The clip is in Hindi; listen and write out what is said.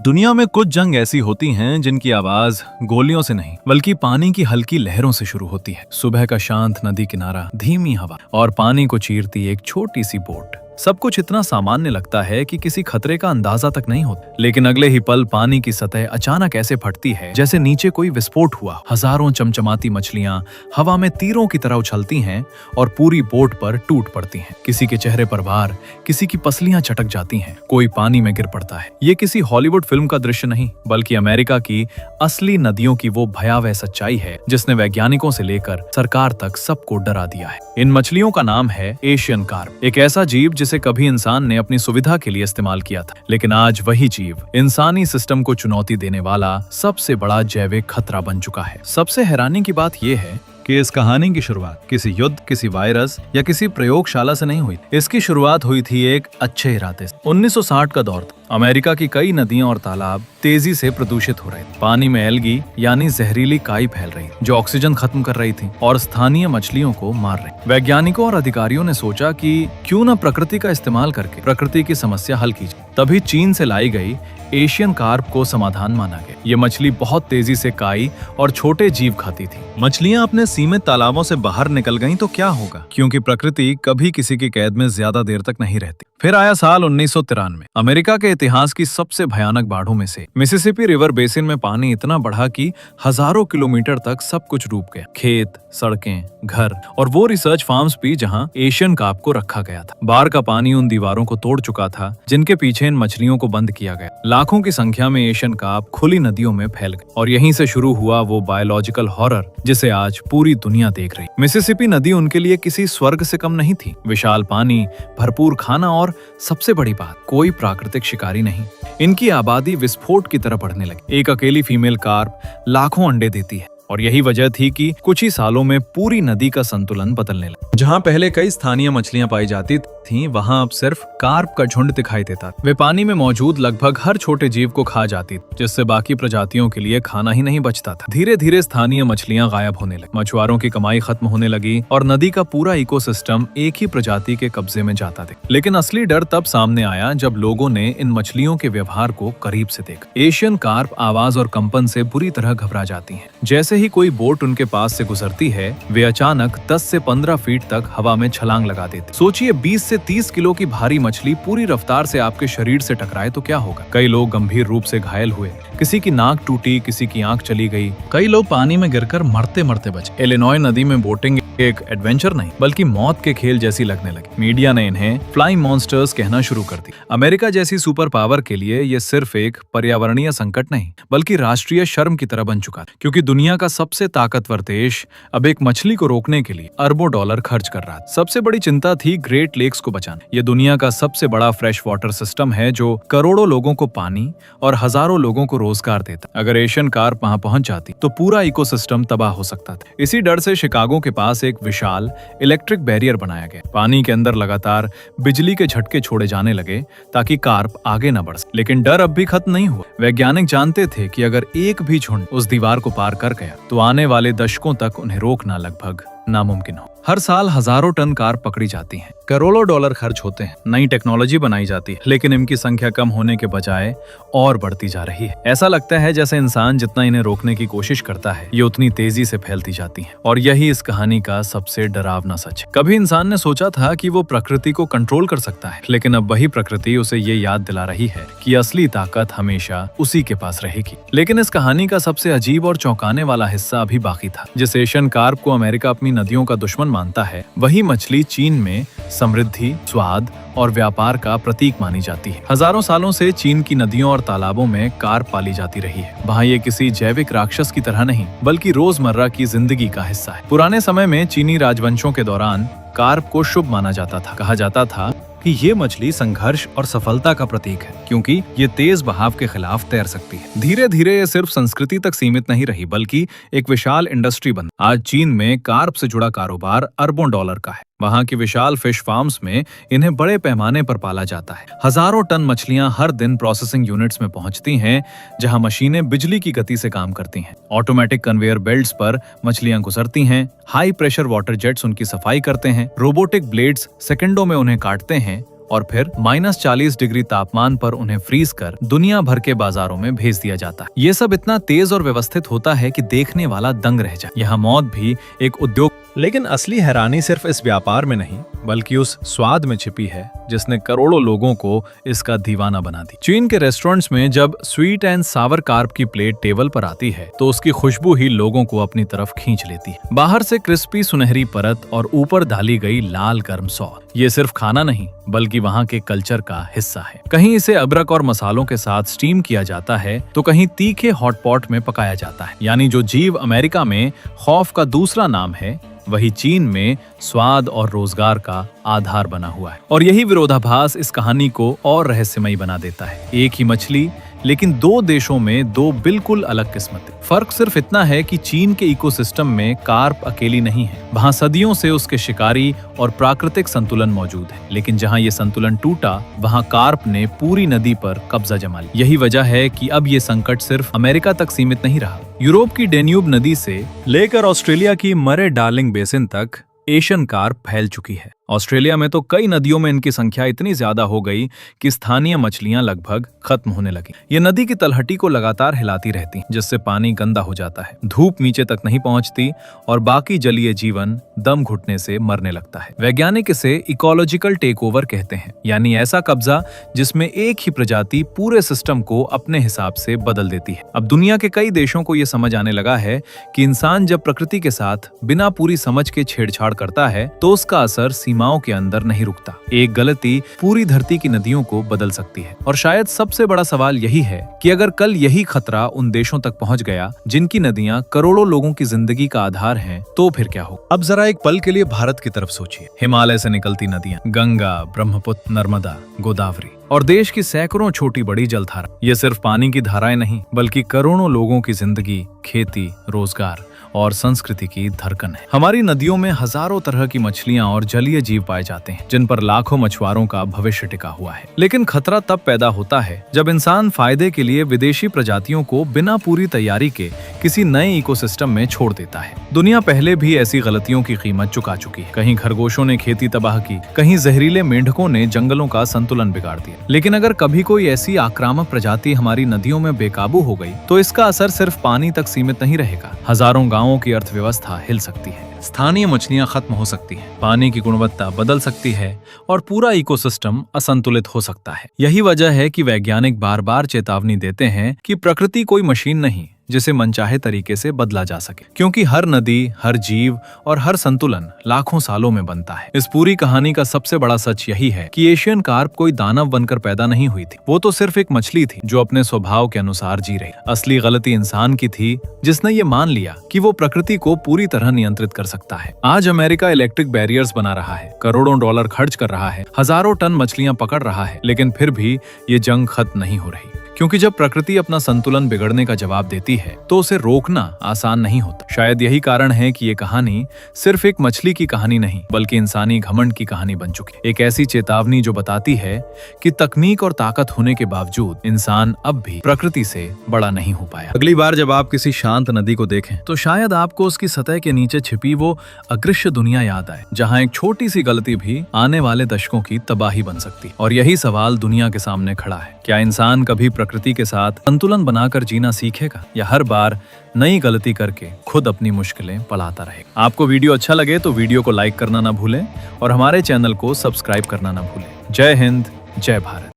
दुनिया में कुछ जंग ऐसी होती हैं जिनकी आवाज गोलियों से नहीं बल्कि पानी की हल्की लहरों से शुरू होती है। सुबह का शांत नदी किनारा, धीमी हवा और पानी को चीरती एक छोटी सी बोट। सब कुछ इतना सामान्य लगता है कि किसी खतरे का अंदाजा तक नहीं होता, लेकिन अगले ही पल पानी की सतह अचानक ऐसे फटती है जैसे नीचे कोई विस्फोट हुआ। हजारों चमचमाती मछलियां हवा में तीरों की तरह उछलती हैं और पूरी बोट पर टूट पड़ती हैं। किसी के चेहरे पर वार, किसी की पसलियां चटक जाती हैं, कोई पानी में गिर पड़ता है। ये किसी हॉलीवुड फिल्म का दृश्य नहीं, बल्कि अमेरिका की असली नदियों की वो भयावह सच्चाई है जिसने वैज्ञानिकों से लेकर सरकार तक सबको डरा दिया है। इन मछलियों का नाम है एशियन कार्प, एक ऐसा जीव जिसे कभी इंसान ने अपनी सुविधा के लिए इस्तेमाल किया था, लेकिन आज वही जीव इंसानी सिस्टम को चुनौती देने वाला सबसे बड़ा जैविक खतरा बन चुका है। सबसे हैरानी की बात यह है कि इस कहानी की शुरुआत किसी युद्ध, किसी वायरस या किसी प्रयोगशाला से नहीं हुई। इसकी शुरुआत हुई थी एक अच्छे इरादे से। 1960 का दौर था। अमेरिका की कई नदियां और तालाब तेजी से प्रदूषित हो रहे थे। पानी में एल्गी यानी जहरीली काई फैल रही जो ऑक्सीजन खत्म कर रही थी और स्थानीय मछलियों को मार रही। वैज्ञानिकों और अधिकारियों ने सोचा कि क्यों न प्रकृति का इस्तेमाल करके प्रकृति की समस्या हल की जाए। तभी चीन से लाई गई एशियन कार्प को समाधान माना गया। ये मछली बहुत तेजी से काई और छोटे जीव खाती थी। मछलियां अपने सीमित तालाबों से बाहर निकल गईं तो क्या होगा, क्योंकि प्रकृति कभी किसी की कैद में ज्यादा देर तक नहीं रहती। फिर आया साल 1993। अमेरिका के इतिहास की सबसे भयानक बाढ़ों में से मिसिसिपी रिवर बेसिन में पानी इतना बढ़ा कि हजारों किलोमीटर तक सब कुछ डूब गया। खेत, सड़कें, घर और वो रिसर्च फार्म्स भी जहां एशियन कार्प को रखा गया था। बाढ़ का पानी उन दीवारों को तोड़ चुका था जिनके पीछे इन मछलियों को बंद किया गया। लाखों की संख्या में एशियन कार्प खुली नदियों में फैल गए और यहीं से शुरू हुआ वो बायोलॉजिकल हॉरर जिसे आज पूरी दुनिया देख रही। मिसिसिपी नदी उनके लिए किसी स्वर्ग से कम नहीं थी। विशाल पानी, भरपूर खाना और सबसे बड़ी बात, कोई प्राकृतिक शिकारी नहीं। इनकी आबादी विस्फोट की तरह बढ़ने लगी। एक अकेली फीमेल कार्प लाखों अंडे देती है और यही वजह थी कि कुछ ही सालों में पूरी नदी का संतुलन बदलने लगा। जहां पहले कई स्थानीय मछलियां पाई जाती थीं, वहां अब सिर्फ कार्प का झुंड दिखाई देता। वे पानी में मौजूद लगभग हर छोटे जीव को खा जाती, जिससे बाकी प्रजातियों के लिए खाना ही नहीं बचता था। धीरे धीरे स्थानीय मछलियां गायब होने लगी, मछुआरों की कमाई खत्म होने लगी और नदी का पूरा इकोसिस्टम एक ही प्रजाति के कब्जे में जाता था। लेकिन असली डर तब सामने आया जब लोगों ने इन मछलियों के व्यवहार को करीब से देखा। एशियन कार्प आवाज और कंपन से बुरी तरह घबरा जाती हैं। जैसे ही कोई बोट उनके पास से गुजरती है, वे अचानक 10 से 15 फीट तक हवा में छलांग लगा देते। सोचिए 20 से 30 किलो की भारी मछली पूरी रफ्तार से आपके शरीर से टकराए तो क्या होगा। कई लोग गंभीर रूप से घायल हुए, किसी की नाक टूटी, किसी की आंख चली गई, कई लोग पानी में गिरकर मरते मरते बचे। इलिनॉय नदी में बोटिंग एक एडवेंचर नहीं बल्कि मौत के खेल जैसी लगने लगी। मीडिया ने इन्हें फ्लाइंग मॉन्स्टर्स कहना शुरू कर दिया। अमेरिका जैसी सुपर पावर के लिए ये सिर्फ एक पर्यावरणीय संकट नहीं बल्कि राष्ट्रीय शर्म की तरह बन चुका, क्योंकि दुनिया का सबसे ताकतवर देश अब एक मछली को रोकने के लिए अरबों डॉलर खर्च कर रहा था। सबसे बड़ी चिंता थी ग्रेट लेक्स को बचाना। ये दुनिया का सबसे बड़ा फ्रेश वाटर सिस्टम है जो करोड़ों लोगों को पानी और हजारों लोगों को रोजगार देता। अगर एशियन कार्प वहां पहुंच जाती तो पूरा इकोसिस्टम तबाह हो सकता था। इसी डर से शिकागो के पास एक विशाल इलेक्ट्रिक बैरियर बनाया गया। पानी के अंदर लगातार बिजली के झटके छोड़े जाने लगे ताकि कार्प आगे न बढ़ सके। लेकिन डर अब भी खत्म नहीं हुआ। वैज्ञानिक जानते थे कि अगर एक भी झुंड उस दीवार को पार कर गया तो आने वाले दशकों तक उन्हें रोकना लगभग नामुमकिन हो। हर साल हजारों टन कार्प पकड़ी जाती हैं, करोड़ों डॉलर खर्च होते हैं, नई टेक्नोलॉजी बनाई जाती है, लेकिन इनकी संख्या कम होने के बजाय और बढ़ती जा रही है। ऐसा लगता है जैसे इंसान जितना इन्हें रोकने की कोशिश करता है, ये उतनी तेजी से फैलती जाती हैं। और यही इस कहानी का सबसे डरावना सच है। कभी इंसान ने सोचा था कि वो प्रकृति को कंट्रोल कर सकता है, लेकिन अब वही प्रकृति उसे ये याद दिला रही है कि असली ताकत हमेशा उसी के पास रहेगी। लेकिन इस कहानी का सबसे अजीब और चौंकाने वाला हिस्सा अभी बाकी था। जिस एशियन कार्प को अमेरिका अपनी नदियों का दुश्मन मानता है, वही मछली चीन में समृद्धि, स्वाद और व्यापार का प्रतीक मानी जाती है। हजारों सालों से चीन की नदियों और तालाबों में कार्प पाली जाती रही है। वहाँ ये किसी जैविक राक्षस की तरह नहीं बल्कि रोजमर्रा की जिंदगी का हिस्सा है। पुराने समय में चीनी राजवंशों के दौरान कार्प को शुभ माना जाता था। कहा जाता था कि ये मछली संघर्ष और सफलता का प्रतीक है, क्योंकि ये तेज बहाव के खिलाफ तैर सकती है। धीरे धीरे ये सिर्फ संस्कृति तक सीमित नहीं रही बल्कि एक विशाल इंडस्ट्री बन। आज चीन में कार्प से जुड़ा कारोबार अरबों डॉलर का है। वहाँ की विशाल फिश फार्म्स में इन्हें बड़े पैमाने पर पाला जाता है। हजारों टन मछलियां हर दिन प्रोसेसिंग यूनिट्स में पहुंचती हैं, जहां मशीनें बिजली की गति से काम करती हैं। ऑटोमेटिक कन्वेयर बेल्ट्स पर मछलियां गुजरती हैं, हाई प्रेशर वाटर जेट्स उनकी सफाई करते हैं, रोबोटिक ब्लेड्स सेकंडों में उन्हें काटते हैं और फिर -40 डिग्री तापमान पर उन्हें फ्रीज कर दुनिया भर के बाजारों में भेज दिया जाता है। ये सब इतना तेज और व्यवस्थित होता है कि देखने वाला दंग रह जाए। यहाँ मौत भी एक उद्योग। लेकिन असली हैरानी सिर्फ इस व्यापार में नहीं बल्कि उस स्वाद में छिपी है जिसने करोड़ों लोगों को इसका दीवाना बना दी। चीन के रेस्टोरेंट्स में जब स्वीट एंड सावर कार्प की प्लेट टेबल पर आती है तो उसकी खुशबू ही लोगों को अपनी तरफ खींच लेती है। बाहर से क्रिस्पी सुनहरी परत और ऊपर डाली गई लाल गर्म सॉस, ये सिर्फ खाना नहीं बल्कि वहाँ के कल्चर का हिस्सा है। कहीं इसे अदरक और मसालों के साथ स्टीम किया जाता है तो कहीं तीखे हॉटपॉट में पकाया जाता है। यानी जो जीव अमेरिका में खौफ का दूसरा नाम है, वही चीन में स्वाद और रोजगार का आधार बना हुआ है। और यही विरोधाभास इस कहानी को और रहस्यमयी बना देता है। एक ही मछली लेकिन दो देशों में दो बिल्कुल अलग किस्मतें। फर्क सिर्फ इतना है कि चीन के इकोसिस्टम में कार्प अकेली नहीं है, वहाँ सदियों से उसके शिकारी और प्राकृतिक संतुलन मौजूद है। लेकिन जहाँ ये संतुलन टूटा, वहाँ कार्प ने पूरी नदी पर कब्जा जमा लिया। यही वजह है कि अब ये संकट सिर्फ अमेरिका तक सीमित नहीं रहा। यूरोप की डेन्यूब नदी से लेकर ऑस्ट्रेलिया की मरे डार्लिंग बेसिन तक एशियन कार्प फैल चुकी है। ऑस्ट्रेलिया में तो कई नदियों में इनकी संख्या इतनी ज्यादा हो गई कि स्थानीय मछलियां लगभग खत्म होने लगी। ये नदी की तलहटी को लगातार हिलाती रहती, जिससे पानी गंदा हो जाता है, धूप नीचे तक नहीं पहुंचती और बाकी जलीय जीवन दम घुटने से मरने लगता है। वैज्ञानिक इसे इकोलॉजिकल टेकओवर कहते हैं, यानी ऐसा कब्जा जिसमें एक ही प्रजाति पूरे सिस्टम को अपने हिसाब से बदल देती है। अब दुनिया के कई देशों को यह समझ आने लगा है कि इंसान जब प्रकृति के साथ बिना पूरी समझ के छेड़छाड़ करता है तो उसका असर सीमाओं के अंदर नहीं रुकता। एक गलती पूरी धरती की नदियों को बदल सकती है। और शायद सबसे बड़ा सवाल यही है कि अगर कल यही खतरा उन देशों तक पहुंच गया जिनकी नदियां करोड़ों लोगों की जिंदगी का आधार हैं, तो फिर क्या हो। अब जरा एक पल के लिए भारत की तरफ सोचिए। हिमालय से निकलती नदियां, गंगा, ब्रह्मपुत्र, नर्मदा, गोदावरी और देश की सैकड़ों छोटी बड़ी जलधारा, ये सिर्फ पानी की धाराएं नहीं बल्कि करोड़ों लोगों की जिंदगी, खेती, रोजगार और संस्कृति की धड़कन है। हमारी नदियों में हजारों तरह की मछलियां और जलीय जीव पाए जाते हैं जिन पर लाखों मछुआरों का भविष्य टिका हुआ है। लेकिन खतरा तब पैदा होता है जब इंसान फायदे के लिए विदेशी प्रजातियों को बिना पूरी तैयारी के किसी नए इकोसिस्टम में छोड़ देता है। दुनिया पहले भी ऐसी गलतियों की कीमत चुका चुकी है। कहीं खरगोशों ने खेती तबाह की, कहीं जहरीले मेंढकों ने जंगलों का संतुलन बिगाड़ दिया। लेकिन अगर कभी कोई ऐसी आक्रामक प्रजाति हमारी नदियों में बेकाबू हो गई तो इसका असर सिर्फ पानी तक सीमित नहीं रहेगा। हजारों गांवों की अर्थव्यवस्था हिल सकती है, स्थानीय मछलियां खत्म हो सकती हैं, पानी की गुणवत्ता बदल सकती है और पूरा इकोसिस्टम असंतुलित हो सकता है। यही वजह है कि वैज्ञानिक बार बार चेतावनी देते हैं कि प्रकृति कोई मशीन नहीं जिसे मनचाहे तरीके से बदला जा सके, क्योंकि हर नदी, हर जीव और हर संतुलन लाखों सालों में बनता है। इस पूरी कहानी का सबसे बड़ा सच यही है कि एशियन कार्प कोई दानव बनकर पैदा नहीं हुई थी। वो तो सिर्फ एक मछली थी जो अपने स्वभाव के अनुसार जी रही। असली गलती इंसान की थी जिसने ये मान लिया कि वो प्रकृति को पूरी तरह नियंत्रित कर सकता है। आज अमेरिका इलेक्ट्रिक बैरियर्स बना रहा है, करोड़ों डॉलर खर्च कर रहा है, हजारों टन मछलियां पकड़ रहा है, लेकिन फिर भी ये जंग खत्म नहीं हो रही। क्योंकि जब प्रकृति अपना संतुलन बिगड़ने का जवाब देती है तो उसे रोकना आसान नहीं होता। शायद यही कारण है कि ये कहानी सिर्फ एक मछली की कहानी नहीं बल्कि इंसानी घमंड की कहानी बन चुकी। एक ऐसी चेतावनी जो बताती है कि तकनीक और ताकत होने के बावजूद इंसान अब भी प्रकृति से बड़ा नहीं हो पाया। अगली बार जब आप किसी शांत नदी को देखें तो शायद आपको उसकी सतह के नीचे छिपी वो अदृश्य दुनिया याद आए, जहाँ एक छोटी सी गलती भी आने वाले दशकों की तबाही बन सकती। और यही सवाल दुनिया के सामने खड़ा है, क्या इंसान कभी प्रकृति के साथ संतुलन बनाकर जीना सीखेगा या हर बार नई गलती करके खुद अपनी मुश्किलें पलाता रहेगा। आपको वीडियो अच्छा लगे तो वीडियो को लाइक करना ना भूलें और हमारे चैनल को सब्सक्राइब करना ना भूलें। जय हिंद, जय भारत।